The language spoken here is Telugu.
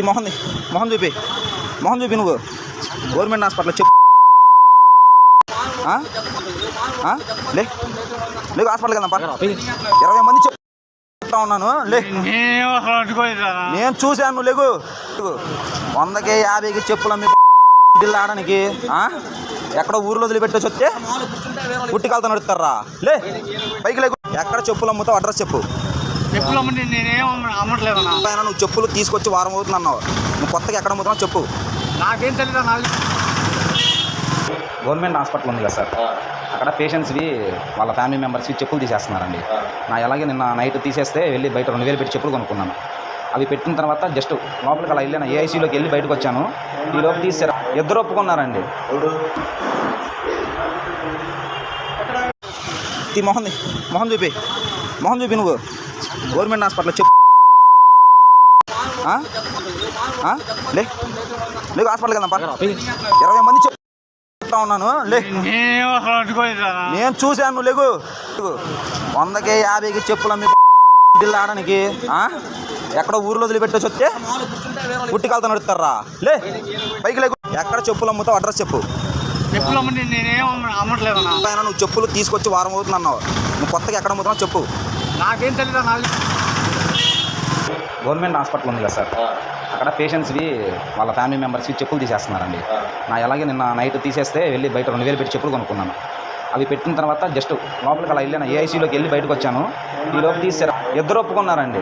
మొహం చూపి నువ్వు గవర్నమెంట్ హాస్పిటల్ చెప్పు. లేదు హాస్పిటల్కి వెళ్దాం 20 మంది చెప్తా ఉన్నాను. నేను చూశాను. నువ్వు లేగు 100కి 50కి చెప్పులు అమ్మి ఆడడానికి ఎక్కడో ఊర్లో వదిలిపెట్టేసి వస్తే పుట్టికాలతో నడుస్తారా? లే పైకి లేకు. ఎక్కడ చెప్పులు అమ్ముతావు అడ్రస్ చెప్పు. చెప్పులు అమ్మంటే నేనేం అమ్మట్లేదు. నువ్వు చెప్పులు తీసుకొచ్చి వారం అవుతుంది అన్నావు. నువ్వు కొత్తగా ఎక్కడ అమ్ముతున్నావు చెప్పు. నాకేం తెలియదు. గవర్నమెంట్ హాస్పిటల్ ఉంది కదా సార్, అక్కడ పేషెంట్స్వి వాళ్ళ ఫ్యామిలీ మెంబర్స్వి చెప్పులు తీసేస్తున్నారండి. నా అలాగే నిన్న నైట్ తీసేస్తే వెళ్ళి బయట 2000 పెట్టి చెప్పులు కొనుక్కున్నాను. అవి పెట్టిన తర్వాత జస్ట్ లోపలికి అలా వెళ్ళాను. ఏఐసీలోకి వెళ్ళి బయటకు వచ్చాను. ఈ లోపు తీసారు. ఇద్దరు ఒప్పుకున్నారండి. మొహం చూపి నువ్వు గవర్నమెంట్ హాస్పిటల్ చెప్పు. లేదు హాస్పిటల్కి వెళ్దాం 20 మంది చెప్తా ఉన్నాను. నేను చూశాను. నువ్వు లేగు 100కి 50కి చెప్పులు అమ్మి ఆడడానికి ఎక్కడో ఊర్లో వదిలిపెట్టేసి వస్తే పుట్టికాలతో నడుస్తారా? లే పైకి లేకు. ఎక్కడ చెప్పులు అమ్ముతావు అడ్రస్ చెప్పు. చెప్పులు అమ్మంటే నేనేం అమ్మట్లేదు. నువ్వు చెప్పులు తీసుకొచ్చి వారం అవుతుంది అన్నావు. నువ్వు కొత్తగా ఎక్కడ అమ్ముతున్నావు చెప్పు. నాకేం తెలియదు. గవర్నమెంట్ హాస్పిటల్ ఉంది కదా సార్, అక్కడ పేషెంట్స్వి వాళ్ళ ఫ్యామిలీ మెంబర్స్వి చెప్పులు తీసేస్తున్నారండి. నా అలాగే నిన్న నైట్ తీసేస్తే వెళ్ళి బయట 2000 పెట్టి చెప్పులు కొనుక్కున్నాను. అవి పెట్టిన తర్వాత జస్ట్ లోపలికి అలా వెళ్ళాను. ఏఐసీలోకి వెళ్ళి బయటకు వచ్చాను. ఈ లోపు తీసారు. ఇద్దరు ఒప్పుకున్నారండి.